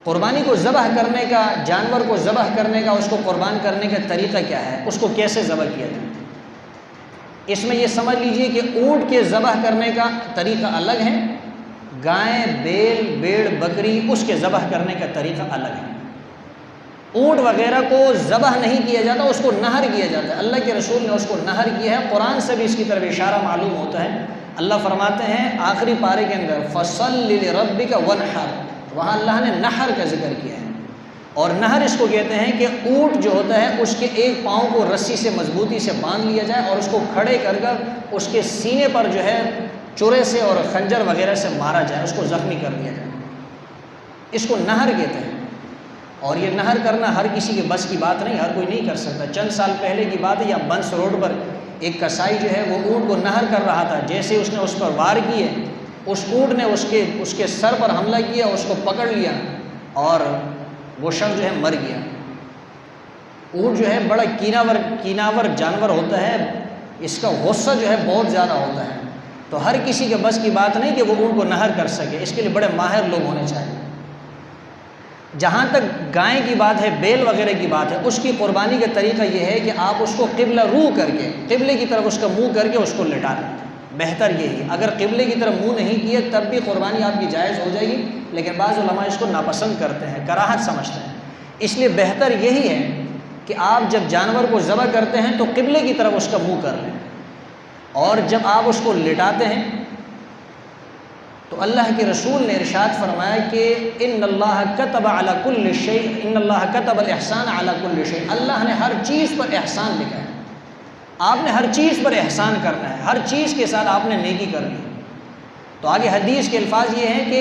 قربانی کو ذبح کرنے کا، جانور کو ذبح کرنے کا، اس کو قربان کرنے کا طریقہ کیا ہے، اس کو کیسے ذبح کیا جائے؟ اس میں یہ سمجھ لیجئے کہ اونٹ کے ذبح کرنے کا طریقہ الگ ہے، گائے، بیل، بھیڑ، بکری اس کے ذبح کرنے کا طریقہ الگ ہے۔ اونٹ وغیرہ کو ذبح نہیں کیا جاتا، اس کو نہر کیا جاتا ہے۔ اللہ کے رسول نے اس کو نہر کیا ہے، قرآن سے بھی اس کی طرف اشارہ معلوم ہوتا ہے۔ اللہ فرماتے ہیں آخری پارے کے اندر فَصَلِّ لِرَبِّكَ وَانْحَرْ، وہاں اللہ نے نہر کا ذکر کیا ہے۔ اور نہر اس کو کہتے ہیں کہ اونٹ جو ہوتا ہے اس کے ایک پاؤں کو رسی سے مضبوطی سے باندھ لیا جائے اور اس کو کھڑے کر اس کے سینے پر جو ہے چورے سے اور خنجر وغیرہ سے مارا جائے، اس کو زخمی کر دیا جائے، اس کو نہر کہتے ہیں۔ اور یہ نہر کرنا ہر کسی کے بس کی بات نہیں، ہر کوئی نہیں کر سکتا۔ چند سال پہلے کی بات ہے، یا بنس روڈ پر ایک کسائی جو ہے وہ اونٹ کو نہر کر رہا تھا، جیسے اس نے اس پر وار کیے، اس اونٹ نے اس کے سر پر حملہ کیا، اس کو پکڑ لیا اور وہ شخص جو ہے مر گیا۔ اونٹ جو ہے بڑا کیناور جانور ہوتا ہے، اس کا غصہ جو ہے بہت زیادہ ہوتا ہے، تو ہر کسی کے بس کی بات نہیں کہ وہ اونٹ کو نہر کر سکے، اس کے لیے بڑے ماہر لوگ ہونے چاہیے۔ جہاں تک گائے کی بات ہے، بیل وغیرہ کی بات ہے، اس کی قربانی کا طریقہ یہ ہے کہ آپ اس کو قبلہ رو کر کے، قبلے کی طرف اس کا منہ کر کے اس کو لٹا دیں، بہتر یہی۔ اگر قبلے کی طرف منہ نہیں کیے تب بھی قربانی آپ کی جائز ہو جائے گی، لیکن بعض علماء اس کو ناپسند کرتے ہیں، کراہت سمجھتے ہیں۔ اس لیے بہتر یہی ہے کہ آپ جب جانور کو ذبح کرتے ہیں تو قبلے کی طرف اس کا منہ کر لیں، اور جب آپ اس کو لٹاتے ہیں تو اللہ کے رسول نے ارشاد فرمایا کہ ان اللہ کتب علی کل شیء، ان اللہ کتب الاحسان علی کل شیء، اللہ نے ہر چیز پر احسان لکھا ہے۔ آپ نے ہر چیز پر احسان کرنا ہے، ہر چیز کے ساتھ آپ نے نیکی کرنی ہے۔ تو آگے حدیث کے الفاظ یہ ہیں کہ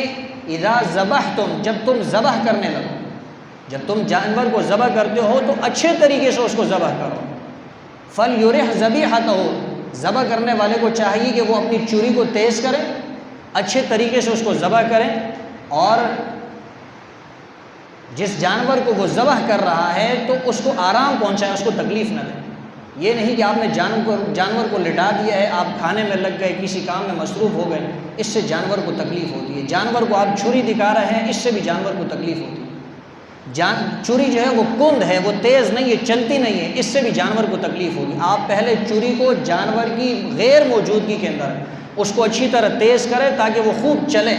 اذا ذبحتم، جب تم ذبح کرنے لگو، جب تم جانور کو ذبح کرتے ہو تو اچھے طریقے سے اس کو ذبح کرو۔ فَلْيُرِحْ ذَبِیحَتَهُ، ذبح کرنے والے کو چاہیے کہ وہ اپنی چوری کو تیز کرے، اچھے طریقے سے اس کو ذبح کریں، اور جس جانور کو وہ ذبح کر رہا ہے تو اس کو آرام پہنچائے، اس کو تکلیف نہ دیں۔ یہ نہیں کہ آپ نے جانور کو لٹا دیا ہے، آپ کھانے میں لگ گئے، کسی کام میں مصروف ہو گئے، اس سے جانور کو تکلیف ہوتی ہے۔ جانور کو آپ چھری دکھا رہے ہیں، اس سے بھی جانور کو تکلیف ہوتی ہے۔ چوری جو ہے وہ کند ہے، وہ تیز نہیں ہے، چلتی نہیں ہے، اس سے بھی جانور کو تکلیف ہوگی۔ آپ پہلے چوری کو جانور کی غیر موجودگی کے اندر اس کو اچھی طرح تیز کریں تاکہ وہ خوب چلے۔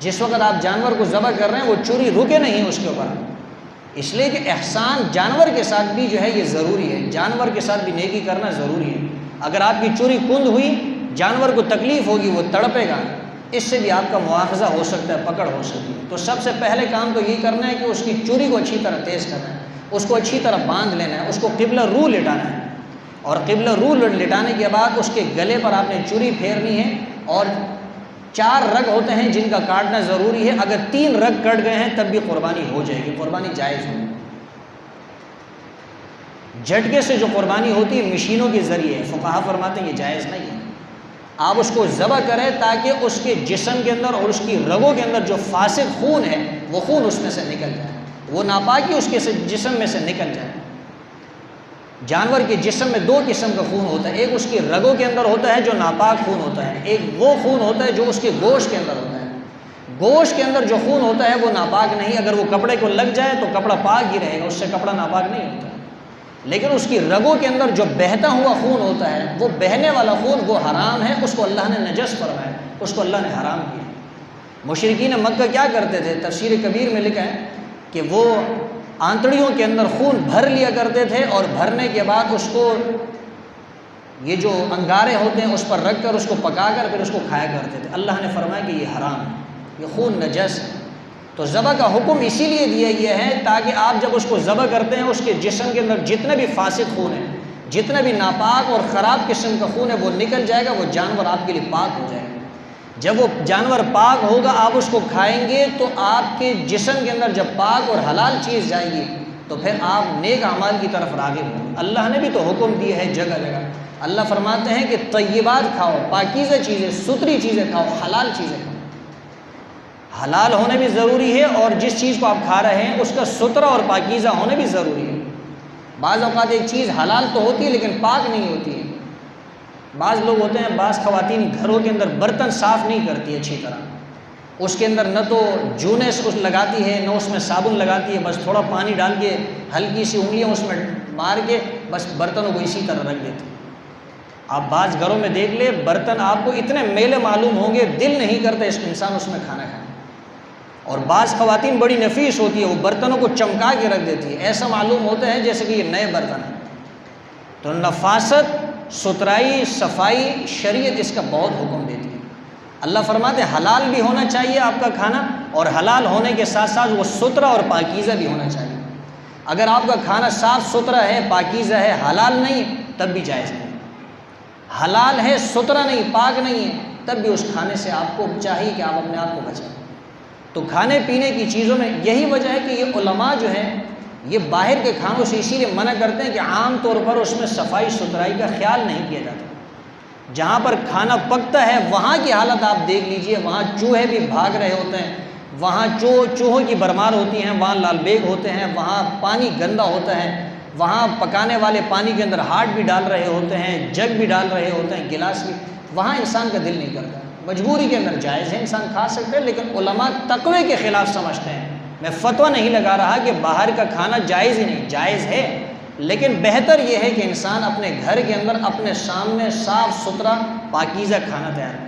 جس وقت آپ جانور کو ذبح کر رہے ہیں وہ چوری رکے نہیں اس کے اوپر، اس لیے کہ احسان جانور کے ساتھ بھی جو ہے یہ ضروری ہے، جانور کے ساتھ بھی نیکی کرنا ضروری ہے۔ اگر آپ کی چوری کند ہوئی، جانور کو تکلیف ہوگی، وہ تڑپے گا، اس سے بھی آپ کا مواخذہ ہو سکتا ہے، پکڑ ہو سکتی ہے۔ تو سب سے پہلے کام تو یہی کرنا ہے کہ اس کی چوری کو اچھی طرح تیز کرنا ہے، اس کو اچھی طرح باندھ لینا ہے، اس کو قبلہ رو لٹانا ہے، اور قبلہ رو لٹانے کے بعد اس کے گلے پر آپ نے چوری پھیرنی ہے، اور 4 رگ ہوتے ہیں جن کا کاٹنا ضروری ہے۔ اگر 3 رگ کٹ گئے ہیں تب بھی قربانی ہو جائے گی، قربانی جائز ہوگی۔ جھٹکے سے جو قربانی ہوتی ہے مشینوں کے ذریعے، فقہا فرماتے ہیں یہ جائز نہیں ہے۔ آپ اس کو ذبح کریں تاکہ اس کے جسم کے اندر اور اس کی رگوں کے اندر جو فاسد خون ہے وہ خون اس میں سے نکل جائے، وہ ناپاکی اس کے جسم میں سے نکل جائے۔ جانور کے جسم میں 2 قسم کا خون ہوتا ہے، ایک اس کی رگوں کے اندر ہوتا ہے جو ناپاک خون ہوتا ہے، ایک وہ خون ہوتا ہے جو اس کے گوشت کے اندر ہوتا ہے۔ گوشت کے اندر جو خون ہوتا ہے وہ ناپاک نہیں، اگر وہ کپڑے کو لگ جائے تو کپڑا پاک ہی رہے گا، اس سے کپڑا ناپاک نہیں ہوتا۔ لیکن اس کی رگوں کے اندر جو بہتا ہوا خون ہوتا ہے، وہ بہنے والا خون وہ حرام ہے، اس کو اللہ نے نجس فرمایا، اس کو اللہ نے حرام کیا۔ مشرکین مکہ کیا کرتے تھے؟ تفسیر کبیر میں لکھا ہے کہ وہ آنتڑیوں کے اندر خون بھر لیا کرتے تھے، اور بھرنے کے بعد اس کو یہ جو انگارے ہوتے ہیں اس پر رکھ کر اس کو پکا کر پھر اس کو کھایا کرتے تھے۔ اللہ نے فرمایا کہ یہ حرام ہے، یہ خون نجس ہے۔ تو ذبح کا حکم اسی لیے دیا گیا ہے تاکہ آپ جب اس کو ذبح کرتے ہیں اس کے جسم کے اندر جتنے بھی فاسد خون ہے، جتنے بھی ناپاک اور خراب قسم کا خون ہے وہ نکل جائے گا، وہ جانور آپ کے لیے پاک ہو جائے گا۔ جب وہ جانور پاک ہوگا آپ اس کو کھائیں گے تو آپ کے جسم کے اندر جب پاک اور حلال چیز جائے گی تو پھر آپ نیک اعمال کی طرف راغب ہوں گے۔ اللہ نے بھی تو حکم دیا ہے جگہ جگہ، اللہ فرماتے ہیں کہ طیبات کھاؤ، پاکیزہ چیزیں، ستری چیزیں کھاؤ، حلال چیزیں کھاؤ۔ حلال ہونے بھی ضروری ہے، اور جس چیز کو آپ کھا رہے ہیں اس کا سترا اور پاکیزہ ہونے بھی ضروری ہے۔ بعض اوقات ایک چیز حلال تو ہوتی ہے لیکن پاک نہیں ہوتی ہے۔ بعض لوگ ہوتے ہیں، بعض خواتین گھروں کے اندر برتن صاف نہیں کرتی اچھی طرح، اس کے اندر نہ تو جونے سے اس لگاتی ہے، نہ اس میں صابن لگاتی ہے، بس تھوڑا پانی ڈال کے ہلکی سی انگلیاں اس میں مار کے بس برتنوں کو اسی طرح رکھ دیتی ہے۔ آپ بعض گھروں میں دیکھ لیں، برتن آپ کو اتنے میلے معلوم ہوں گے، دل نہیں کرتا اس انسان اس میں کھانا کھائے۔ اور بعض خواتین بڑی نفیس ہوتی ہے، وہ برتنوں کو چمکا کے رکھ دیتی ہے، ایسا معلوم ہوتا ہے جیسے کہ یہ نئے برتن ہیں۔ تو نفاست، ستھرائی، صفائی شریعت اس کا بہت حکم دیتی ہے۔ اللہ فرماتے ہیں حلال بھی ہونا چاہیے آپ کا کھانا، اور حلال ہونے کے ساتھ ساتھ وہ ستھرا اور پاکیزہ بھی ہونا چاہیے۔ اگر آپ کا کھانا صاف ستھرا ہے، پاکیزہ ہے، حلال نہیں، تب بھی جائز نہیں۔ حلال ہے، ستھرا نہیں، پاک نہیں ہے، تب بھی اس کھانے سے آپ کو چاہیے کہ آپ اپنے آپ کو بچائیں۔ تو کھانے پینے کی چیزوں میں یہی وجہ ہے کہ یہ علماء جو ہیں یہ باہر کے کھانوں سے اسی لیے منع کرتے ہیں کہ عام طور پر اس میں صفائی ستھرائی کا خیال نہیں کیا جاتا۔ جہاں پر کھانا پکتا ہے وہاں کی حالت آپ دیکھ لیجئے، وہاں چوہے بھی بھاگ رہے ہوتے ہیں، وہاں چوہوں کی بھرمار ہوتی ہیں، وہاں لال بیگ ہوتے ہیں، وہاں پانی گندا ہوتا ہے، وہاں پکانے والے پانی کے اندر ہاتھ بھی ڈال رہے ہوتے ہیں، جگ بھی ڈال رہے ہوتے ہیں، گلاس بھی، وہاں انسان کا دل نہیں کرتا۔ مجبوری کے اندر جائز ہے، انسان کھا سکتے ہیں، لیکن علماء تقوی کے خلاف سمجھتے ہیں۔ میں فتویٰ نہیں لگا رہا کہ باہر کا کھانا جائز ہی نہیں، جائز ہے، لیکن بہتر یہ ہے کہ انسان اپنے گھر کے اندر اپنے سامنے صاف ستھرا پاکیزہ کھانا تیار کرے۔